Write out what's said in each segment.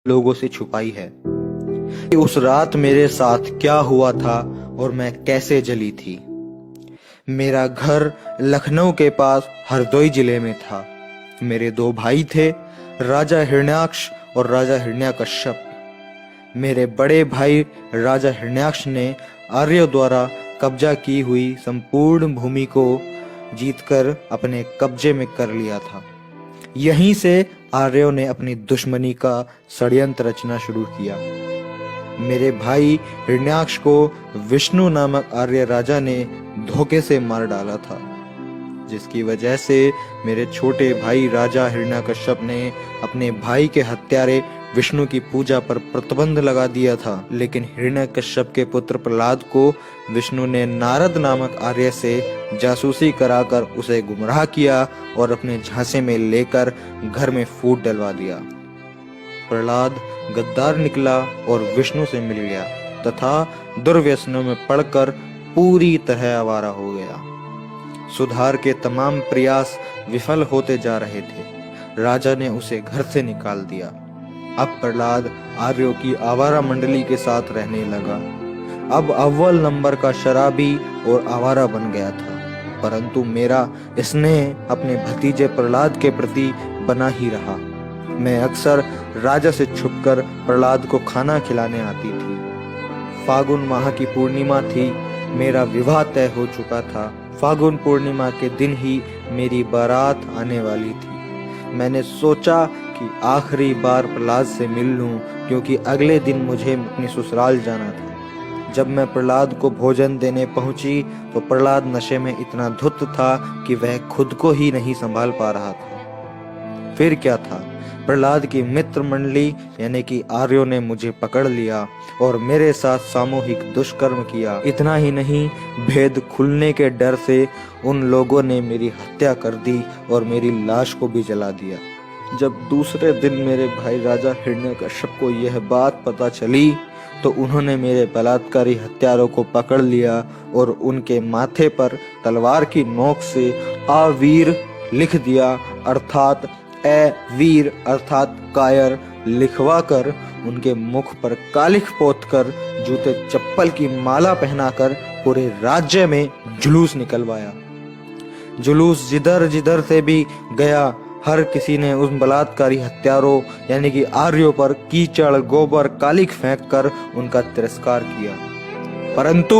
लोगों से छुपाई है कि उस रात मेरे साथ क्या हुआ था और मैं कैसे जली थी। मेरा घर लखनऊ के पास हरदोई जिले में था। मेरे दो भाई थे, राजा हिरण्याक्ष और राजा हिरण्यकश्यप। मेरे बड़े भाई राजा हिरण्याक्ष ने आर्यों द्वारा कब्जा की हुई संपूर्ण भूमि को जीतकर अपने कब्जे में कर लिया था। यहीं से आर्यों ने अपनी दुश्मनी का षड्यंत्र रचना शुरू किया। मेरे भाई हिरण्याक्ष को विष्णु नामक आर्य राजा ने धोखे से मार डाला था, जिसकी वजह से मेरे छोटे भाई राजा हिरण्यकश्यप ने अपने भाई के हत्यारे विष्णु की पूजा पर प्रतिबंध लगा दिया था। लेकिन हिरण्यकश्यप के पुत्र प्रहलाद को विष्णु ने नारद नामक आर्य से जासूसी कराकर उसे गुमराह किया और अपने झांसे में लेकर घर में फूट डलवा दिया। प्रहलाद गद्दार निकला और विष्णु से मिल गया तथा दुर्व्यसनों में पड़कर पूरी तरह आवारा हो गया। सुधार के तमाम प्रयास विफल होते जा रहे थे। राजा ने उसे घर से निकाल दिया। अब प्रहलाद आर्यों की आवारा मंडली के साथ रहने लगा। अब अव्वल नंबर का शराबी और आवारा बन गया था, परंतु मेरा स्नेह अपने भतीजे प्रहलाद के प्रति बना ही रहा। मैं अक्सर राजा से छुपकर प्रहलाद को खाना खिलाने आती थी। फागुन माह की पूर्णिमा थी। मेरा विवाह तय हो चुका था। फागुन पूर्णिमा के दिन ही मेरी बारात आने वाली थी। मैंने सोचा कि आखिरी बार प्रहलाद से मिल लूं, क्योंकि अगले दिन मुझे अपनी ससुराल जाना था। जब मैं प्रहलाद को भोजन देने पहुंची तो प्रहलाद नशे में इतना धुत था कि वह खुद को ही नहीं संभाल पा रहा था। फिर क्या था, प्रहलाद की मित्र मंडली यानी कि आर्यों ने मुझे पकड़ लिया और मेरे साथ सामूहिक दुष्कर्म किया। इतना ही नहीं, भेद खुलने के डर से उन लोगों ने मेरी हत्या कर दी और मेरी लाश को भी जला दिया। जब दूसरे दिन मेरे भाई राजा हिरण्यकश्यप को यह बात पता चली तो उन्होंने मेरे बलात्कारी हत्यारों को पकड़ लिया और उनके माथे पर तलवार की नोक से आवीर लिख दिया, अर्थात ए वीर अर्थात कायर लिखवाकर उनके मुख पर कालिख पोतकर जूते चप्पल की माला पहनाकर पूरे राज्य में जुलूस निकलवाया। जुलूस जिधर जिधर से भी गया, हर किसी ने उन बलात्कारी हत्यारों यानी कि आर्यों पर कीचड़ गोबर कालिख फेंककर उनका तिरस्कार किया। परंतु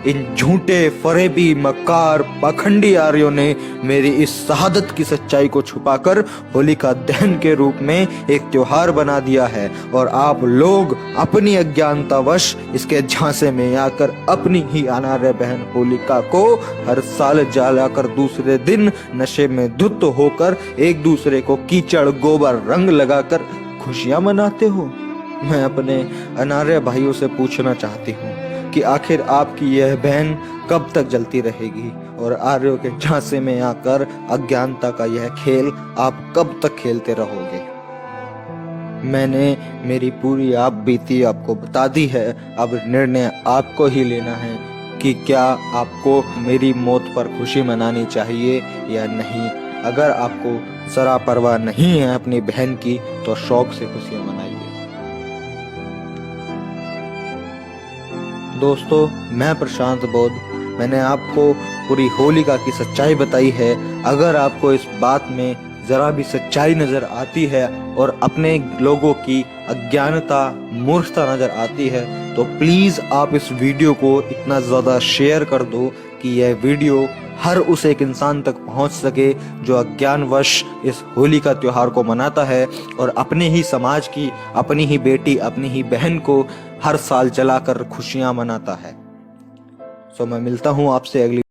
इन झूठे फरेबी मक्कार पाखंडी आर्यों ने मेरी इस शहादत की सच्चाई को छुपाकर होलिका दहन के रूप में एक त्योहार बना दिया है और आप लोग अपनी अज्ञानतावश इसके झांसे में आकर अपनी ही अनार्य बहन होलिका को हर साल जलाकर दूसरे दिन नशे में धुत होकर एक दूसरे को कीचड़ गोबर रंग लगाकर खुशियां मनाते हो। मैं अपने अनार्य भाइयों से पूछना चाहती हूँ कि आखिर आपकी यह बहन कब तक जलती रहेगी और आर्यों के झांसे में आकर अज्ञानता का यह खेल आप कब तक खेलते रहोगे। मैंने मेरी पूरी आप बीती आपको बता दी है। अब निर्णय आपको ही लेना है कि क्या आपको मेरी मौत पर खुशी मनानी चाहिए या नहीं। अगर आपको जरा परवाह नहीं है अपनी बहन की तो शौक से खुशियां मनाइए। दोस्तों, मैं प्रशांत बोध, मैंने आपको पूरी होलिका की सच्चाई बताई है। अगर आपको इस बात में जरा भी सच्चाई नजर आती है और अपने लोगों की अज्ञानता मूर्खता नजर आती है तो प्लीज आप इस वीडियो को इतना ज्यादा शेयर कर दो कि यह वीडियो हर उस एक इंसान तक पहुंच सके जो अज्ञानवश इस होली का त्योहार को मनाता है और अपने ही समाज की, अपनी ही बेटी, अपनी ही बहन को हर साल जलाकर खुशियां मनाता है। मैं मिलता हूं आपसे अगली